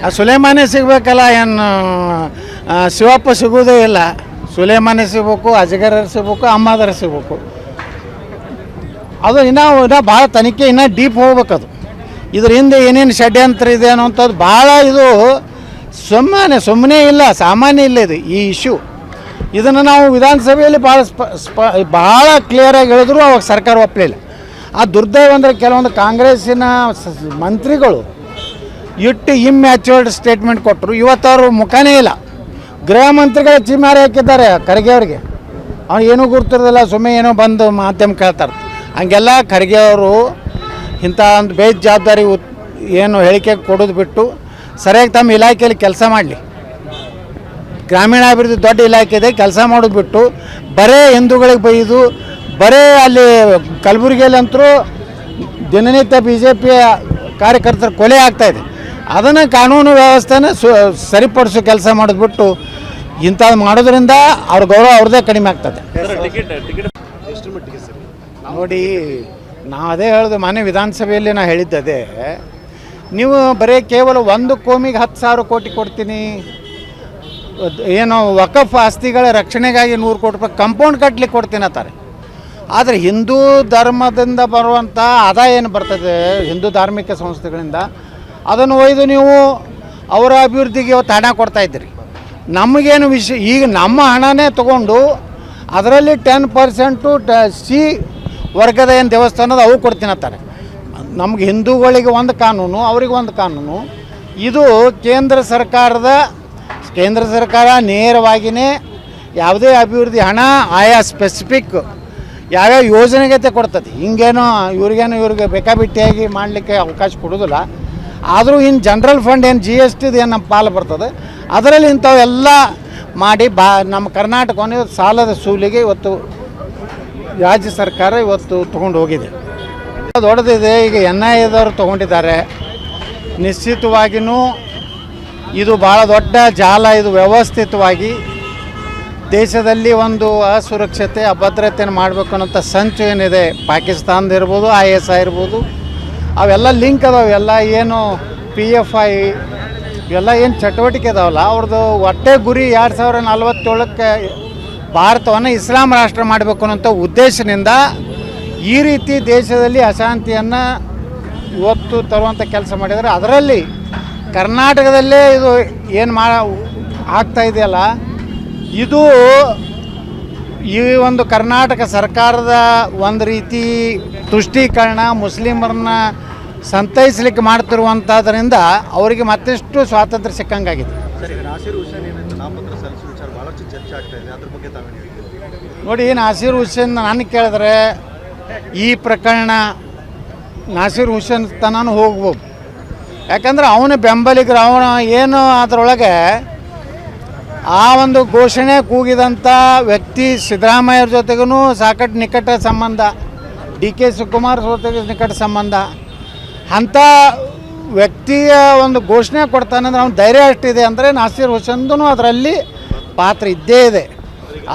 ಆ ಸುಲೇಮಾನೇ ಸಿಗಬೇಕಲ್ಲ, ಏನು ಶಿವಪ್ಪ ಸಿಗೋದೇ ಇಲ್ಲ. ಸುಲೇಮಾನೇ ಸಿಗಬೇಕು, ಅಜಗರ ಸಿಗಬೇಕು, ಅಮ್ಮಾದರ ಸಿಗಬೇಕು. ಅದು ಇನ್ನೂ ಭಾಳ ತನಿಖೆ ಇನ್ನೂ ಡೀಪ್ ಹೋಗ್ಬೇಕದು. ಇದ್ರ ಹಿಂದೆ ಏನೇನು ಷಡ್ಯಂತ್ರ ಇದೆ ಅನ್ನೋಂಥದ್ದು ಭಾಳ ಇದು ಸುಮ್ಮನೆ ಇಲ್ಲ, ಸಾಮಾನ್ಯ ಇಲ್ಲ ಇದು ಈ ಇಶ್ಯೂ. ಇದನ್ನು ನಾವು ವಿಧಾನಸಭೆಯಲ್ಲಿ ಭಾಳ ಕ್ಲಿಯರಾಗಿ ಹೇಳಿದ್ರು ಅವಾಗ ಸರ್ಕಾರ ಒಪ್ಪಲಿಲ್ಲ. ಆ ದುರ್ದೈವ ಅಂದರೆ ಕೆಲವೊಂದು ಕಾಂಗ್ರೆಸ್ಸಿನ ಮಂತ್ರಿಗಳು ಇಟ್ಟು ಇಮ್ಯಾಚ್ಯೂರ್ಡ್ ಸ್ಟೇಟ್ಮೆಂಟ್ ಕೊಟ್ಟರು. ಇವತ್ತವರು ಮುಖನೇ ಇಲ್ಲ. ಗೃಹ ಮಂತ್ರಿಗಳ ಚಿಮಾರಿ ಹಾಕಿದ್ದಾರೆ ಖರ್ಗೆ ಅವರಿಗೆ. ಅವ್ನು ಏನೂ ಗುರ್ತಿರೋದಿಲ್ಲ, ಸುಮ್ಮನೆ ಏನೋ ಬಂದು ಮಾಧ್ಯಮ ಕೇಳ್ತಾರೆ. ಹಂಗೆಲ್ಲ ಖರ್ಗೆ ಅವರು ಇಂಥ ಒಂದು ಬೇಜವಾಬ್ದಾರಿ ಏನು ಹೇಳಿಕೆ ಕೊಡೋದು ಬಿಟ್ಟು ಸರಿಯಾಗಿ ತಮ್ಮ ಇಲಾಖೆಯಲ್ಲಿ ಕೆಲಸ ಮಾಡಲಿ. ಗ್ರಾಮೀಣಾಭಿವೃದ್ಧಿ ದೊಡ್ಡ ಇಲಾಖೆ ಇದೆ, ಕೆಲಸ ಮಾಡೋದು ಬಿಟ್ಟು ಬರೇ ಹಿಂದೂಗಳಿಗೆ ಬೈದು ಬರೇ ಅಲ್ಲಿ ಕಲಬುರಗಿಯಲ್ಲಂತರೂ ದಿನನಿತ್ಯ BJPಯ ಕಾರ್ಯಕರ್ತರ ಕೊಲೆ ಆಗ್ತಾಯಿದೆ. ಅದನ್ನು ಕಾನೂನು ವ್ಯವಸ್ಥೆನ ಸರಿಪಡಿಸೋ ಕೆಲಸ ಮಾಡೋದು ಬಿಟ್ಟು ಇಂಥದ್ದು ಮಾಡೋದ್ರಿಂದ ಅವ್ರ ಗೌರವ ಅವ್ರದ್ದೇ ಕಡಿಮೆ ಆಗ್ತದೆ. ನೋಡಿ, ನಾವು ಅದೇ ಹೇಳೋದು, ಮನೆ ವಿಧಾನಸಭೆಯಲ್ಲಿ ನಾನು ಹೇಳಿದ್ದದೇ, ನೀವು ಬರೀ ಕೇವಲ ಒಂದು ಕೋಮಿಗೆ 10,000 ಕೋಟಿ ಕೊಡ್ತೀನಿ, ಏನೋ ವಕಫ್ ಆಸ್ತಿಗಳ ರಕ್ಷಣೆಗಾಗಿ 100 ಕೋಟಿ ರೂಪಾಯಿ ಕಂಪೌಂಡ್ ಕಟ್ಟಲಿಕ್ಕೆ ಕೊಡ್ತೀನಿ ಅಂತಾರೆ. ಆದರೆ ಹಿಂದೂ ಧರ್ಮದಿಂದ ಬರುವಂಥ ಆದಾಯ ಏನು ಬರ್ತದೆ ಹಿಂದೂ ಧಾರ್ಮಿಕ ಸಂಸ್ಥೆಗಳಿಂದ, ಅದನ್ನು ಒಯ್ದು ನೀವು ಅವರ ಅಭಿವೃದ್ಧಿಗೆ ಇವತ್ತು ಹಣ ಕೊಡ್ತಾಯಿದ್ದೀರಿ. ನಮಗೇನು ವಿಷಯ, ಈಗ ನಮ್ಮ ಹಣನೇ ತೊಗೊಂಡು ಅದರಲ್ಲಿ 10% ಸಿ ವರ್ಗದ ಏನು ದೇವಸ್ಥಾನದ ಅವು ಕೊಡ್ತೀನಿ ಅಂತಾರೆ. ನಮ್ಗೆ ಹಿಂದೂಗಳಿಗೆ ಒಂದು ಕಾನೂನು, ಅವ್ರಿಗೆ ಒಂದು ಕಾನೂನು. ಇದು ಕೇಂದ್ರ ಸರ್ಕಾರ ನೇರವಾಗಿಯೇ ಯಾವುದೇ ಅಭಿವೃದ್ಧಿ ಹಣ ಆಯಾ ಸ್ಪೆಸಿಫಿಕ್ ಯಾವ್ಯಾವ ಯೋಜನೆಗತೆ ಕೊಡ್ತದೆ. ಹಿಂಗೇನೋ ಇವ್ರಿಗೆ ಬೇಕಾಬಿಟ್ಟಿಯಾಗಿ ಮಾಡಲಿಕ್ಕೆ ಅವಕಾಶ ಕೊಡೋದಿಲ್ಲ. ಆದರೂ ಇನ್ನು ಜನರಲ್ ಫಂಡ್ ಏನು GST ಏನು ನಮ್ಮ ಪಾಲು ಬರ್ತದೆ, ಅದರಲ್ಲಿ ಇಂಥವೆಲ್ಲ ಮಾಡಿ ನಮ್ಮ ಕರ್ನಾಟಕವನ್ನು ಸಾಲದ ಸೂಲಿಗೆ ಇವತ್ತು ರಾಜ್ಯ ಸರ್ಕಾರ ಇವತ್ತು ತೊಗೊಂಡು ಹೋಗಿದೆ. ದೊಡ್ಡದಿದೆ. ಈಗ NIAದವರು ತೊಗೊಂಡಿದ್ದಾರೆ. ನಿಶ್ಚಿತವಾಗಿಯೂ ಇದು ಭಾಳ ದೊಡ್ಡ ಜಾಲ. ಇದು ವ್ಯವಸ್ಥಿತವಾಗಿ ದೇಶದಲ್ಲಿ ಒಂದು ಅಸುರಕ್ಷತೆ ಅಭದ್ರತೆಯನ್ನು ಮಾಡಬೇಕು ಅನ್ನೋಂಥ ಸಂಚು ಏನಿದೆ, ಪಾಕಿಸ್ತಾನದ ಇರ್ಬೋದು, ISI ಇರ್ಬೋದು, ಅವೆಲ್ಲ ಲಿಂಕ್ ಅದಾವೆ. ಎಲ್ಲ ಏನು PFI ಇವೆಲ್ಲ ಏನು ಚಟುವಟಿಕೆ ಅದಾವಲ್ಲ, ಅವ್ರದ್ದು ಒಟ್ಟೆ ಗುರಿ 2047ಕ್ಕೆ ಭಾರತವನ್ನು ಇಸ್ಲಾಂ ರಾಷ್ಟ್ರ ಮಾಡಬೇಕು ಅನ್ನೋಂಥ ಉದ್ದೇಶದಿಂದ ಈ ರೀತಿ ದೇಶದಲ್ಲಿ ಅಶಾಂತಿಯನ್ನು ಇವತ್ತು ತರುವಂಥ ಕೆಲಸ ಮಾಡಿದರೆ, ಅದರಲ್ಲಿ ಕರ್ನಾಟಕದಲ್ಲೇ ಇದು ಏನು ಆಗ್ತಾಯಿದೆಯಲ್ಲ, ಇದು ಈ ಒಂದು ಕರ್ನಾಟಕ ಸರ್ಕಾರದ ಒಂದು ರೀತಿ ತುಷ್ಟೀಕರಣ, ಮುಸ್ಲಿಮರನ್ನ ಸಂತೈಸಲಿಕ್ಕೆ ಮಾಡ್ತಿರುವಂಥದ್ರಿಂದ ಅವರಿಗೆ ಮತ್ತಷ್ಟು ಸ್ವಾತಂತ್ರ್ಯ ಸಿಕ್ಕಂಗಾಗಿದೆ. ನೋಡಿ, ನಾಸೀರ್ ಹುಸೇನ್ ನನಗೆ ಕೇಳಿದ್ರೆ ಈ ಪ್ರಕರಣ ನಾಸೀರ್ ಹುಸೇನ್ ತನೂ ಹೋಗ್ಬೋದು. ಯಾಕಂದ್ರೆ ಅವನ ಬೆಂಬಲಿಗರು, ಅವನು ಏನು ಅದರೊಳಗೆ ಆ ಒಂದು ಘೋಷಣೆ ಕೂಗಿದಂಥ ವ್ಯಕ್ತಿ ಸಿದ್ದರಾಮಯ್ಯವ್ರ ಜೊತೆಗೂ ಸಾಕಷ್ಟು ನಿಕಟ ಸಂಬಂಧ, DK ಶಿವಕುಮಾರ್ ಜೊತೆಗೆ ನಿಕಟ ಸಂಬಂಧ. ಅಂಥ ವ್ಯಕ್ತಿಯ ಒಂದು ಘೋಷಣೆ ಕೊಡ್ತಾನಂದ್ರೆ ಅವ್ನ ಧೈರ್ಯ ಅಷ್ಟಿದೆ ಅಂದರೆ ನಾಸೀರ್ ಹುಸೇನ್ದು ಅದರಲ್ಲಿ ಪಾತ್ರ ಇದ್ದೇ ಇದೆ.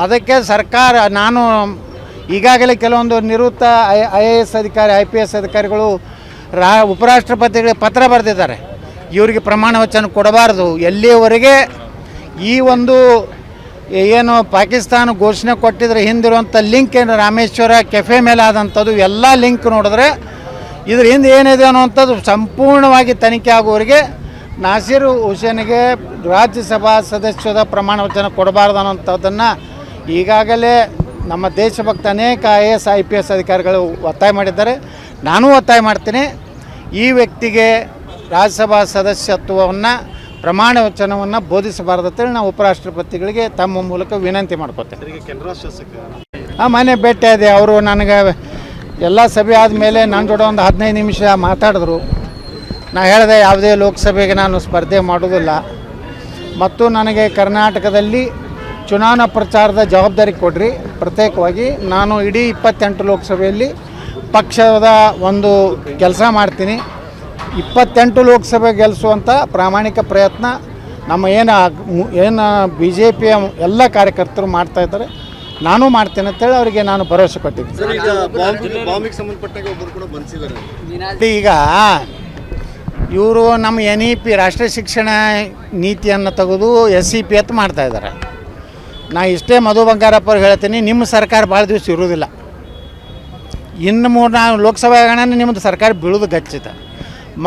ಅದಕ್ಕೆ ಸರ್ಕಾರ, ನಾನು ಈಗಾಗಲೇ ಕೆಲವೊಂದು ನಿವೃತ್ತ IAS ಅಧಿಕಾರಿ, IPS ಅಧಿಕಾರಿಗಳು ಉಪರಾಷ್ಟ್ರಪತಿಗಳಿಗೆ ಪತ್ರ ಬರೆದಿದ್ದಾರೆ. ಇವರಿಗೆ ಪ್ರಮಾಣ ವಚನ ಕೊಡಬಾರ್ದು, ಎಲ್ಲಿಯವರೆಗೆ ಈ ಒಂದು ಏನು ಪಾಕಿಸ್ತಾನ ಘೋಷಣೆ ಕೊಟ್ಟಿದ್ರೆ ಹಿಂದಿರುವಂಥ ಲಿಂಕ್ ಏನು ರಾಮೇಶ್ವರ ಕೆಫೆ ಮೇಲೆ ಆದಂಥದ್ದು ಎಲ್ಲ ಲಿಂಕ್ ನೋಡಿದ್ರೆ ಇದ್ರ ಹಿಂದೆ ಏನಿದೆ ಅನ್ನೋವಂಥದ್ದು ಸಂಪೂರ್ಣವಾಗಿ ತನಿಖೆ ಆಗುವವರೆಗೆ ನಾಸೀರ್ ಹುಸೇನ್ಗೆ ರಾಜ್ಯಸಭಾ ಸದಸ್ಯದ ಪ್ರಮಾಣ ವಚನ ಕೊಡಬಾರ್ದು ಅನ್ನೋಂಥದ್ದನ್ನು ಈಗಾಗಲೇ ನಮ್ಮ ದೇಶಭಕ್ತ ಅನೇಕ IAS IPS ಅಧಿಕಾರಿಗಳು ಒತ್ತಾಯ ಮಾಡಿದ್ದಾರೆ. ನಾನು ಒತ್ತಾಯ ಮಾಡ್ತೀನಿ, ಈ ವ್ಯಕ್ತಿಗೆ ರಾಜ್ಯಸಭಾ ಸದಸ್ಯತ್ವವನ್ನು ಪ್ರಮಾಣ ವಚನವನ್ನು ಬೋಧಿಸಬಾರ್ದು ಅಂತೇಳಿ ನಾವು ಉಪರಾಷ್ಟ್ರಪತಿಗಳಿಗೆ ತಮ್ಮ ಮೂಲಕ ವಿನಂತಿ ಮಾಡ್ಕೋತೇವೆ. ಮನೆ ಭೇಟಿ ಇದೆ. ಅವರು ನನಗೆ ಎಲ್ಲ ಸಭೆ ಆದಮೇಲೆ ನನ್ನ ಜೊತೆ ಒಂದು 15 ನಿಮಿಷ ಮಾತಾಡಿದ್ರು. ನಾನು ಹೇಳಿದೆ, ಯಾವುದೇ ಲೋಕಸಭೆಗೆ ನಾನು ಸ್ಪರ್ಧೆ ಮಾಡೋದಿಲ್ಲ ಮತ್ತು ನನಗೆ ಕರ್ನಾಟಕದಲ್ಲಿ ಚುನಾವಣಾ ಪ್ರಚಾರದ ಜವಾಬ್ದಾರಿ ಕೊಡ್ರಿ ಪ್ರತ್ಯೇಕವಾಗಿ. ನಾನು ಇಡೀ 28 ಲೋಕಸಭೆಯಲ್ಲಿ ಪಕ್ಷದ ಒಂದು ಕೆಲಸ ಮಾಡ್ತೀನಿ. 28 ಲೋಕಸಭೆ ಗೆಲ್ಲಿಸುವಂಥ ಪ್ರಾಮಾಣಿಕ ಪ್ರಯತ್ನ ನಮ್ಮ ಏನು BJPಯ ಎಲ್ಲ ಕಾರ್ಯಕರ್ತರು ಮಾಡ್ತಾಯಿದ್ದಾರೆ, ನಾನು ಮಾಡ್ತೇನೆ ಅಂತೇಳಿ ಅವರಿಗೆ ನಾನು ಭರವಸೆ ಕೊಟ್ಟಿದ್ದೀನಿ. ಈಗ ಇವರು ನಮ್ಮ NEP ರಾಷ್ಟ್ರೀಯ ಶಿಕ್ಷಣ ನೀತಿಯನ್ನು ತೆಗೆದು SEP ಅಂತ ಮಾಡ್ತಾಯಿದ್ದಾರೆ. ನಾ ಇಷ್ಟೇ ಮಧು ಬಂಗಾರಪ್ಪ ಅವ್ರು ಹೇಳ್ತೀನಿ, ನಿಮ್ಮ ಸರ್ಕಾರ ಭಾಳ ದಿವಸ ಇರೋದಿಲ್ಲ. ಇನ್ನು 3-4 ಲೋಕಸಭೆಗಳನ್ನ ನಿಮ್ಮದು ಸರ್ಕಾರ ಬೀಳೋದು ಖಚಿತ.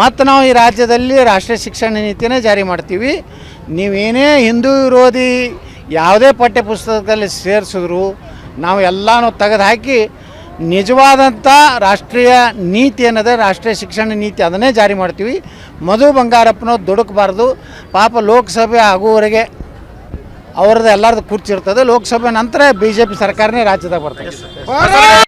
ಮತ್ತು ನಾವು ಈ ರಾಜ್ಯದಲ್ಲಿ ರಾಷ್ಟ್ರೀಯ ಶಿಕ್ಷಣ ನೀತಿನೇ ಜಾರಿ ಮಾಡ್ತೀವಿ. ನೀವೇನೇ ಹಿಂದೂ ವಿರೋಧಿ ಯಾವುದೇ ಪಠ್ಯ ಪುಸ್ತಕದಲ್ಲಿ ಸೇರಿಸಿದ್ರು ನಾವು ಎಲ್ಲನೂ ತೆಗೆದು ಹಾಕಿ ನಿಜವಾದಂಥ ರಾಷ್ಟ್ರೀಯ ನೀತಿ ಅನ್ನೋದೇ ರಾಷ್ಟ್ರೀಯ ಶಿಕ್ಷಣ ನೀತಿ, ಅದನ್ನೇ ಜಾರಿ ಮಾಡ್ತೀವಿ. ಮಧು ಬಂಗಾರಪ್ಪನವ್ರು ದುಡುಕಬಾರ್ದು. ಪಾಪ ಲೋಕಸಭೆ ಆಗುವವರೆಗೆ ಅವ್ರದ್ದು ಎಲ್ಲರದ್ದು ಕುರ್ಚಿರ್ತದೆ. ಲೋಕಸಭೆ ನಂತರ BJP ಸರ್ಕಾರನೇ ರಾಜ್ಯದಾಗ ಬರ್ತದೆ.